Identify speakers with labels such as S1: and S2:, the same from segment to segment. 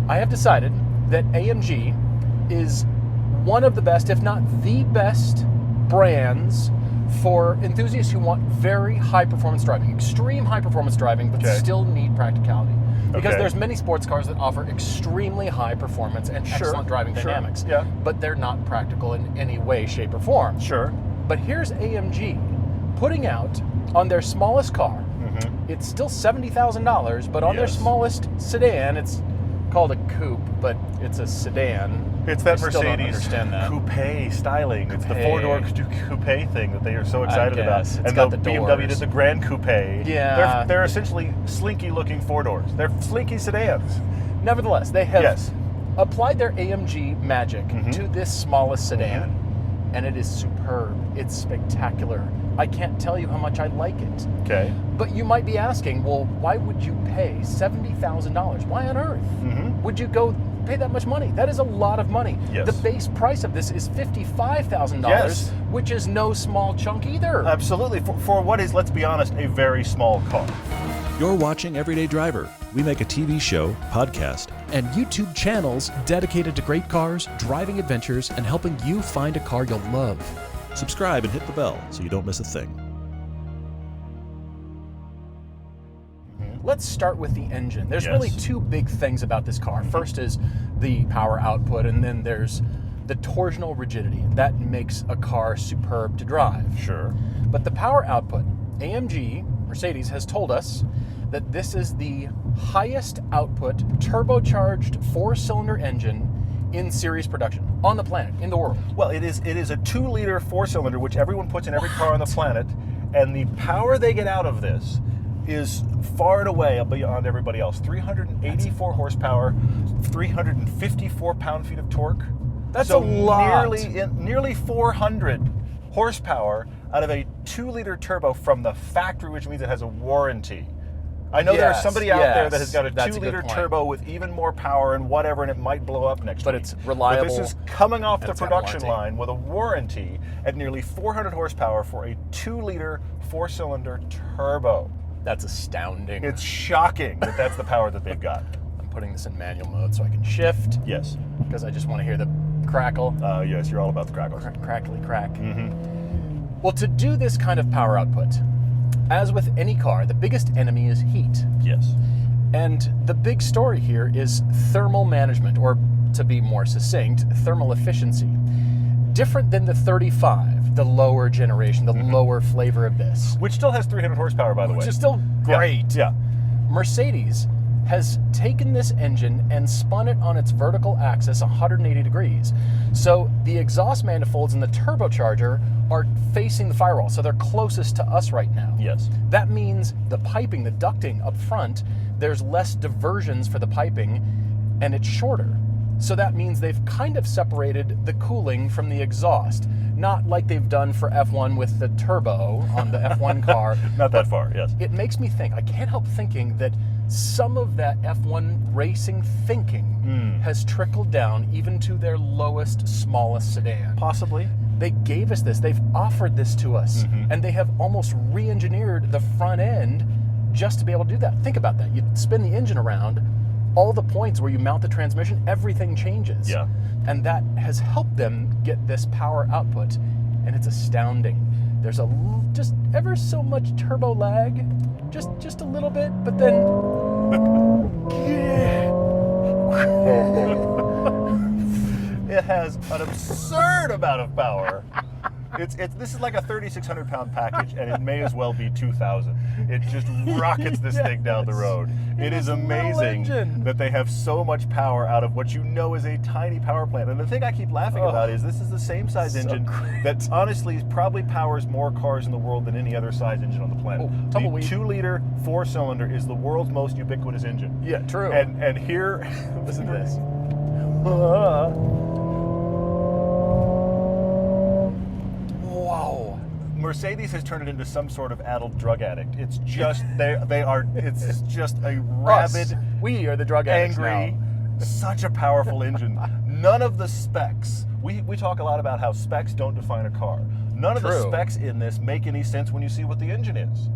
S1: I have decided that AMG is one of the best, if not the best, brands for enthusiasts who want very high-performance driving, extreme high-performance driving, but still need practicality. Because there's many sports cars that offer extremely high performance and excellent driving dynamics, but they're not practical in any way, shape, or form. But here's AMG putting out on their smallest car. It's still $70,000, but on their smallest sedan, it's called a coupe, but it's a sedan.
S2: It's that
S1: I still don't
S2: Mercedes
S1: understand that.
S2: coupe styling. It's the four-door coupe thing that they are so excited about.
S1: It's
S2: and
S1: got the
S2: BMW
S1: doors.
S2: did the Grand Coupe.
S1: Yeah.
S2: They're essentially slinky-looking four doors. They're slinky sedans.
S1: Nevertheless, they have applied their AMG magic to this smallest sedan, and it is superb. It's spectacular. I can't tell you how much I like it. But you might be asking, well, why would you pay $70,000? Why on earth would you go pay that much money? That is a lot of money. The base price of this is $55,000, which is no small chunk either.
S2: Absolutely. For what is, let's be honest, a very small car.
S3: You're watching Everyday Driver. We make a TV show, podcast,
S1: and YouTube channels dedicated to great cars, driving adventures, and helping you find a car you'll love.
S3: subscribe and hit the bell so you don't miss a thing.
S1: Let's start with the engine. There's really two big things about this car. First is the power output, and then there's the torsional rigidity. That makes a car superb to drive.
S2: Sure.
S1: But the power output, AMG, Mercedes, has told us that this is the highest output turbocharged four-cylinder engine in series production on the planet, in the world.
S2: Well, it is a 2-liter four-cylinder, which everyone puts in every car on the planet, and the power they get out of this is far and away beyond everybody else. 384 horsepower, 354 pound-feet of torque.
S1: That's a lot.
S2: Nearly 400 horsepower out of a 2-liter turbo from the factory, which means it has a warranty. I know there's somebody out there that has got a 2-liter turbo with even more power and whatever, and it might blow up next week.
S1: But it's reliable.
S2: But this is coming off the production line with a warranty at nearly 400 horsepower for a 2-liter four-cylinder turbo.
S1: That's astounding.
S2: It's shocking that that's the power that they've got.
S1: I'm putting this in manual mode so I can shift.
S2: Yes.
S1: Because I just want to hear the crackle.
S2: Yes, you're all about the crackles.
S1: Crackly crack. Mm-hmm. Well, to do this kind of power output, as with any car, the biggest enemy is heat.
S2: Yes.
S1: And the big story here is thermal management, or to be more succinct, thermal efficiency. Different than the 35, the lower generation, the lower flavor of this.
S2: Which still has 300 horsepower, by the way.
S1: Which is still great.
S2: Yeah.
S1: Mercedes has taken this engine and spun it on its vertical axis 180 degrees. So the exhaust manifolds and the turbocharger are facing the firewall, so they're closest to us right now.
S2: Yes.
S1: That means the piping, the ducting up front, there's less diversions for the piping, and it's shorter. So that means they've kind of separated the cooling from the exhaust. Not like they've done for F1 with the turbo on the F1 car.
S2: Not that far, yes.
S1: It makes me think, I can't help thinking that some of that F1 racing thinking has trickled down even to their lowest, smallest sedan.
S2: Possibly.
S1: They gave us this, they've offered this to us, and they have almost re-engineered the front end just to be able to do that. Think about that. You spin the engine around, all the points where you mount the transmission, everything changes.
S2: Yeah.
S1: And that has helped them get this power output, and it's astounding. There's just ever so much turbo lag, just a little bit, but then
S2: it has an absurd amount of power. This is like a 3,600 pound package, and it may as well be 2,000. It just rockets this thing down the road. It is amazing that they have so much power out of what you know is a tiny power plant. And the thing I keep laughing about is this is the same size engine that honestly probably powers more cars in the world than any other size engine on the planet. The 2-liter four-cylinder is the world's most ubiquitous engine.
S1: Yeah, true.
S2: And here,
S1: listen to this.
S2: Mercedes has turned it into some sort of adult drug addict. It's just it's just a rabid,
S1: we are the drug addicts
S2: angry,
S1: now.
S2: Such a powerful engine. None of the specs. We talk a lot about how specs don't define a car. None of the specs in this make any sense when you see what the engine is.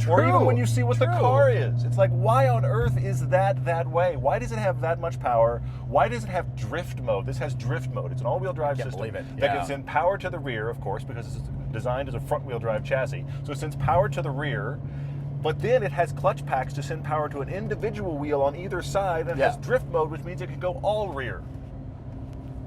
S2: Or even when you see what the
S1: True.
S2: car is. It's like, why on earth is that way? Why does it have that much power? Why does it have drift mode? This has drift mode. It's an all-wheel drive
S1: Can't
S2: system
S1: believe it.
S2: that
S1: Yeah.
S2: can send power to the rear, of course, because it's designed as a front-wheel drive chassis. So it sends power to the rear, but then it has clutch packs to send power to an individual wheel on either side, and it has drift mode, which means it can go all rear.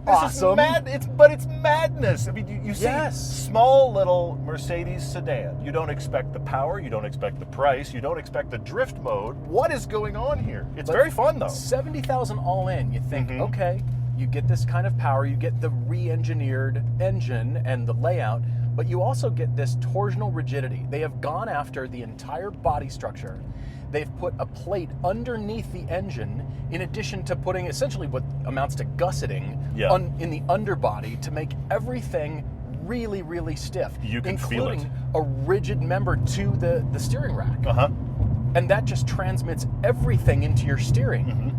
S2: This
S1: Awesome.
S2: is mad. It's madness. I mean, you see small little Mercedes sedan. You don't expect the power. You don't expect the price. You don't expect the drift mode. What is going on here? It's very fun, though.
S1: 70,000 all in. You think, okay, you get this kind of power. You get the re-engineered engine and the layout, but you also get this torsional rigidity. They have gone after the entire body structure. They've put a plate underneath the engine in addition to putting essentially what amounts to gusseting in the underbody to make everything really, really stiff.
S2: You can feel it.
S1: Including a rigid member to the steering rack. And that just transmits everything into your steering.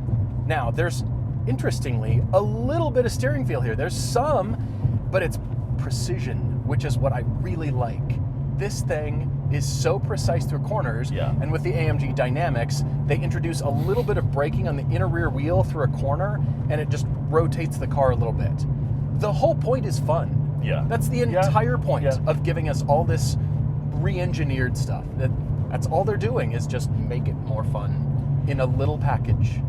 S1: Now, there's, interestingly, a little bit of steering feel here. There's some, but it's precision, which is what I really like. This thing is so precise through corners, and with the AMG Dynamics, they introduce a little bit of braking on the inner rear wheel through a corner, and it just rotates the car a little bit. The whole point is fun. That's the entire point of giving us all this re-engineered stuff. That's all they're doing, is just make it more fun in a little package.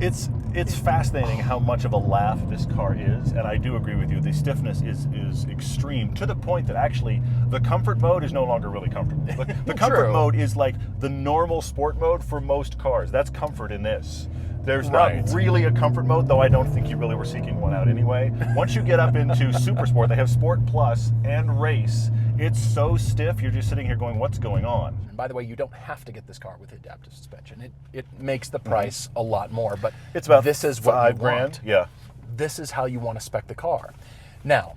S2: It's fascinating how much of a laugh this car is, and I do agree with you. The stiffness is extreme, to the point that actually the comfort mode is no longer really comfortable. The comfort mode is like the normal sport mode for most cars. That's comfort in this. There's not really a comfort mode, though I don't think you really were seeking one out anyway. Once you get up into Super Sport, they have Sport Plus and Race. It's so stiff, you're just sitting here going, what's going on?
S1: And by the way, you don't have to get this car with adaptive suspension. It makes the price a lot more, but
S2: it's about
S1: this is what
S2: $5
S1: you
S2: grand.
S1: Want. This is how you want to spec the car. Now,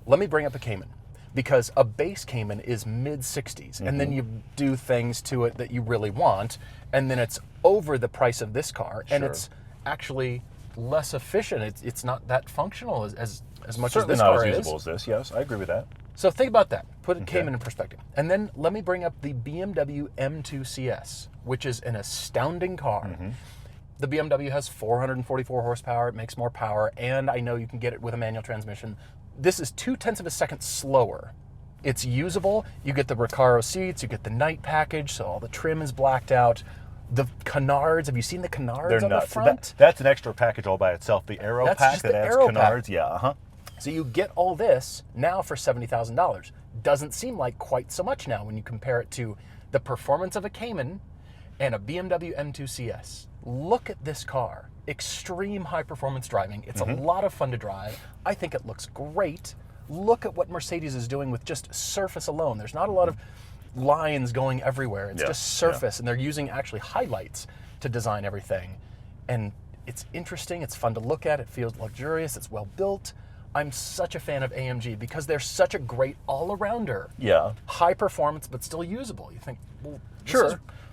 S1: let me bring up a Cayman, because a base Cayman is mid-60s, and then you do things to it that you really want, and then it's over the price of this car, and it's actually less efficient. It's not that functional as much
S2: Certainly
S1: as this
S2: not
S1: car
S2: as
S1: is.
S2: usable as this, yes, I agree with that.
S1: So think about that. Put Cayman in perspective. And then let me bring up the BMW M2 CS, which is an astounding car. The BMW has 444 horsepower. It makes more power, and I know you can get it with a manual transmission. This is 0.2 of a second slower. It's usable. You get the Recaro seats. You get the night package, so all the trim is blacked out. The canards, have you seen the canards on the front?
S2: That's an extra package all by itself. The Aero pack that adds canards.
S1: So you get all this now for $70,000. Doesn't seem like quite so much now when you compare it to the performance of a Cayman and a BMW M2 CS. Look at this car. Extreme high performance driving. It's a lot of fun to drive. I think it looks great. Look at what Mercedes is doing with just surface alone. There's not a lot of lines going everywhere. It's just surface, and they're using actually highlights to design everything. And it's interesting. It's fun to look at. It feels luxurious. It's well built. I'm such a fan of AMG because they're such a great all-arounder. High performance, but still usable. You think, well, you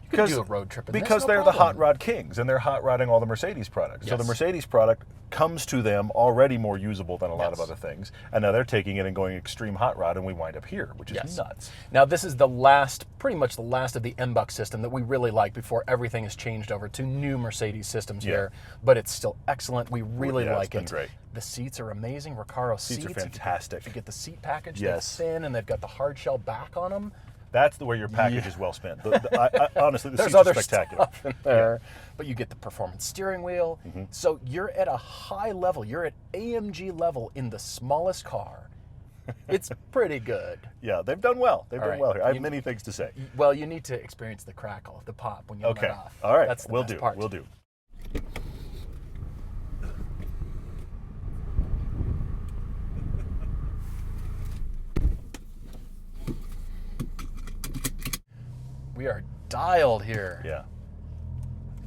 S1: could do a road trip in
S2: because
S1: this,
S2: they're the hot rod kings, and they're hot rodding all the Mercedes products. So the Mercedes product comes to them already more usable than a lot of other things, and now they're taking it and going extreme hot rod, and we wind up here, which is nuts.
S1: Now this is the last, pretty much the last of the MBUX system that we really like before everything is changed over to new Mercedes systems here, but it's still excellent. We really like it.
S2: Great.
S1: The seats are amazing. Recaro seats
S2: are fantastic.
S1: If you get the seat package, they're thin and they've got the hard shell back on them.
S2: That's the way your package is well spent. Honestly, the
S1: There's
S2: seats are
S1: other
S2: spectacular.
S1: Stuff in there, but you get the performance steering wheel. So you're at a high level. You're at AMG level in the smallest car. It's pretty good.
S2: They've done well. They've done well here. I have many things to say.
S1: Well, you need to experience the crackle, the pop when you let off.
S2: All right.
S1: That's the
S2: We'll
S1: best
S2: do.
S1: part.
S2: We'll do.
S1: We are dialed here.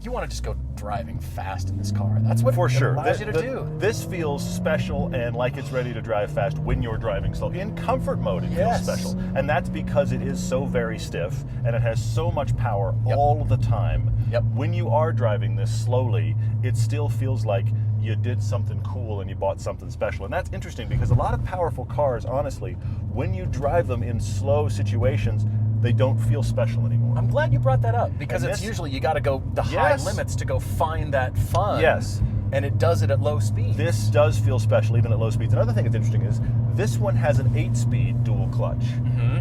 S1: You want to just go driving fast in this car. That's what it allows you to do.
S2: This feels special and like it's ready to drive fast when you're driving slow. In comfort mode, it feels special. And that's because it is so very stiff and it has so much power all the time. When you are driving this slowly, it still feels like you did something cool and you bought something special. And that's interesting because a lot of powerful cars, honestly, when you drive them in slow situations, They don't feel special anymore.
S1: I'm glad you brought that up, because
S2: And
S1: it's
S2: this-
S1: usually you got to go the high
S2: Yes.
S1: limits to go find that fun.
S2: Yes.
S1: And it does it at low speed.
S2: This does feel special even at low speeds. Another thing that's interesting is this one has an 8-speed dual clutch.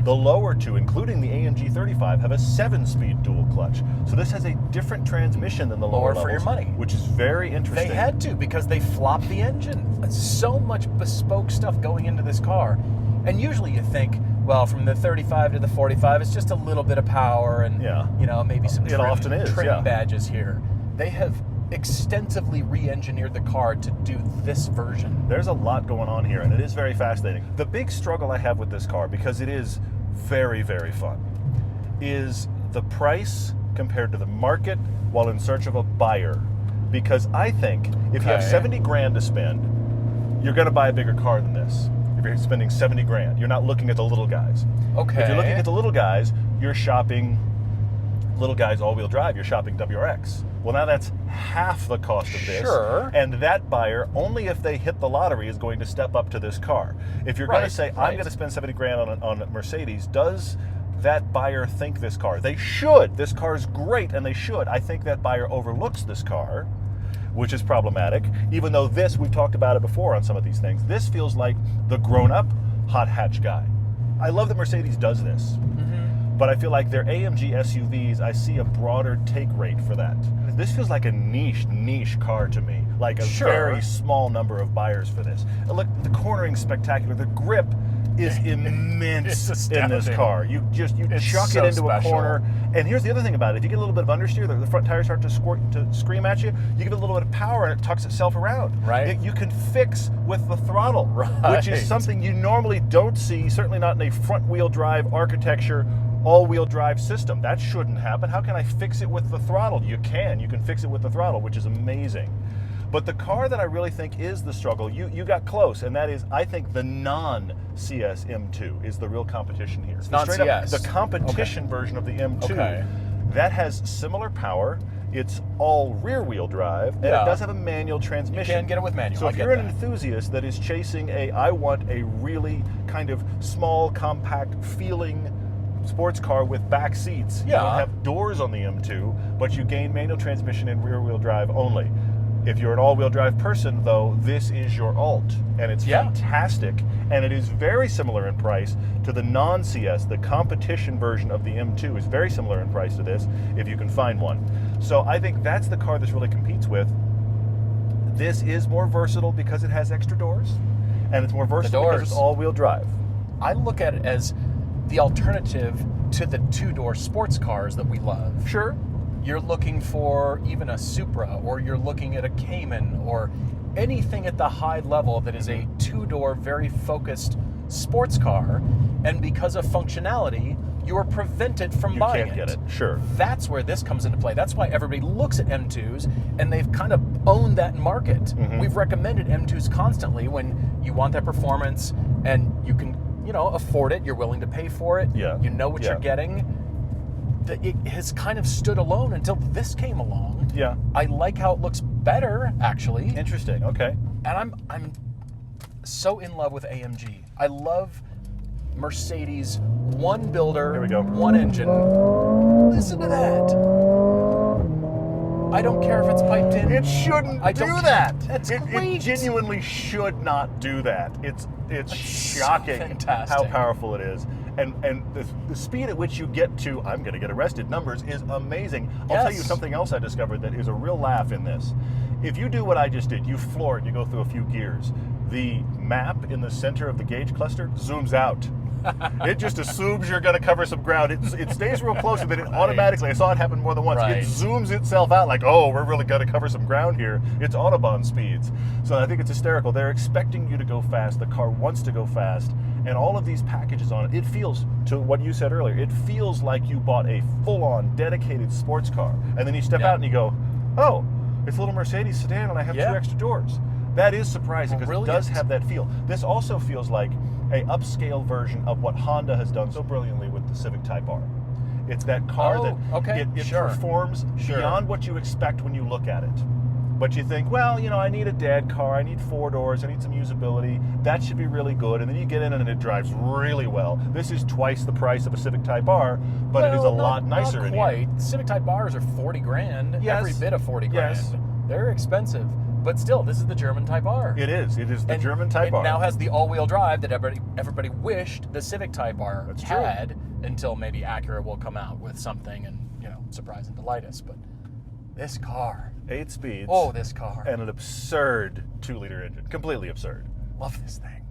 S2: The lower two, including the AMG 35, have a 7-speed dual clutch. So this has a different transmission than the lower
S1: More for your
S2: levels,
S1: money.
S2: which is very interesting.
S1: They had to, because they flopped the engine. So much bespoke stuff going into this car. And usually you think, well, from the 35 to the 45, it's just a little bit of power and
S2: Yeah.
S1: maybe some
S2: It
S1: trim,
S2: often is,
S1: trim
S2: yeah.
S1: badges here. They have extensively re-engineered the car to do this version.
S2: There's a lot going on here, and it is very fascinating. The big struggle I have with this car, because it is very, very fun, is the price compared to the market while in search of a buyer. Because I think if you have
S1: Okay.
S2: 70 grand to spend, you're going to buy a bigger car than this. If you're spending 70 grand, you're not looking at the little guys.
S1: Okay.
S2: If you're looking at the little guys, you're shopping little guys all-wheel drive, you're shopping WRX. Well, now that's half the cost of this.
S1: Sure.
S2: And that buyer, only if they hit the lottery, is going to step up to this car. If you're going
S1: Right,
S2: to say, I'm
S1: right.
S2: going to spend 70 grand on a Mercedes, does that buyer think this car? They should. This car is great, and they should. I think that buyer overlooks this car, which is problematic, even though this, we've talked about it before on some of these things, this feels like the grown-up hot hatch guy. I love that Mercedes does this, but I feel like their AMG SUVs, I see a broader take rate for that. This feels like a niche car to me, like a
S1: Sure.
S2: very small number of buyers for this. And look, the cornering's spectacular. The grip is immense
S1: It's
S2: in this
S1: astounding.
S2: car. You
S1: It's
S2: chuck
S1: so
S2: it into
S1: special.
S2: a corner. And here's the other thing about it. If you get a little bit of understeer, the front tires start to scream at you, you give it a little bit of power and it tucks itself around.
S1: Right.
S2: You can fix with the throttle, which
S1: Right.
S2: is something you normally don't see, certainly not in a front-wheel drive architecture, all-wheel drive system. That shouldn't happen. How can I fix it with the throttle? You can fix it with the throttle, which is amazing. But the car that I really think is the struggle, you got close, and that is, I think the non-CS M2 is the real competition here. The straight up-
S1: Non-CS.
S2: The competition version of the M2.
S1: Okay.
S2: That has similar power. It's all rear-wheel drive, and
S1: Yeah.
S2: it does have a manual transmission.
S1: You can get it with manual.
S2: So
S1: I
S2: if
S1: get
S2: you're an
S1: that.
S2: enthusiast that is chasing I want a really kind of small, compact feeling sports car with back seats. You
S1: Yeah.
S2: don't have doors on the M2, but you gain manual transmission and rear-wheel drive only. If you're an all-wheel drive person, though, this is your alt, and it's
S1: Yeah.
S2: fantastic, and it is very similar in price to the non-CS. The competition version of the M2 is very similar in price to this, if you can find one. So I think that's the car this really competes with. This is more versatile because it has extra doors, and it's more versatile because
S1: doors.
S2: it's all-wheel drive.
S1: I look at it as the alternative to the two-door sports cars that we love.
S2: Sure.
S1: You're looking for even a Supra, or you're looking at a Cayman, or anything at the high level that is a two-door, very focused sports car, and because of functionality, you are prevented from
S2: You
S1: buying
S2: can't get it. Sure.
S1: That's where this comes into play. That's why everybody looks at M2s, and they've kind of owned that market.
S2: Mm-hmm.
S1: We've recommended M2s constantly when you want that performance, and you can, afford it. You're willing to pay for it.
S2: Yeah.
S1: You know what
S2: Yeah.
S1: you're getting. It has kind of stood alone until this came along.
S2: Yeah.
S1: I like how it looks better, actually,
S2: Interesting. Okay.
S1: and I'm so in love with AMG. I love Mercedes, one builder,
S2: Here we go.
S1: one engine. Listen to that. I don't care if it's piped in.
S2: It shouldn't
S1: I
S2: do
S1: don't care.
S2: that.
S1: That's
S2: it
S1: great.
S2: genuinely should not do that. It's
S1: so
S2: shocking
S1: fantastic.
S2: how powerful it is. And the speed at which you get to I'm going to get arrested numbers is amazing. I'll tell you
S1: Yes.
S2: something else I discovered that is a real laugh in this. If you do what I just did, you floor it and you go through a few gears, the map in the center of the gauge cluster zooms out. It just assumes you're going to cover some ground. It stays real close, and then it automatically, I saw it happen more than once,
S1: Right.
S2: it zooms itself out like, oh, we're really going to cover some ground here. It's Autobahn speeds. So I think it's hysterical. They're expecting you to go fast. The car wants to go fast. And all of these packages on it, it feels, to what you said earlier, it feels like you bought a full-on dedicated sports car. And then you step
S1: Yeah.
S2: out and you go, oh, it's a little Mercedes sedan and I have
S1: Yeah.
S2: 2 extra doors. That is surprising because it does
S1: Brilliant.
S2: have that feel. This also feels like a upscale version of what Honda has done so brilliantly with the Civic Type R. It's that car
S1: Oh,
S2: that
S1: okay,
S2: it
S1: sure.
S2: performs
S1: Sure.
S2: beyond what you expect when you look at it. But you think, well, you know, I need a dad car, I need 4 doors, I need some usability. That should be really good. And then you get in and it drives really well. This is twice the price of a Civic Type R, but it is a lot nicer
S1: not
S2: in
S1: quite.
S2: here.
S1: Civic Type R's are 40 grand.
S2: Yes.
S1: Every bit of 40 grand.
S2: Yes.
S1: They're expensive. But still, this is the German Type R.
S2: It is. It is the German Type R.
S1: It now has the all-wheel drive that everybody wished the Civic Type R
S2: That's true.
S1: had, until maybe Acura will come out with something and, you know, surprise and delight us. But this car.
S2: 8 speeds.
S1: Oh, this car.
S2: And an absurd 2-liter engine. Completely absurd.
S1: Love this thing.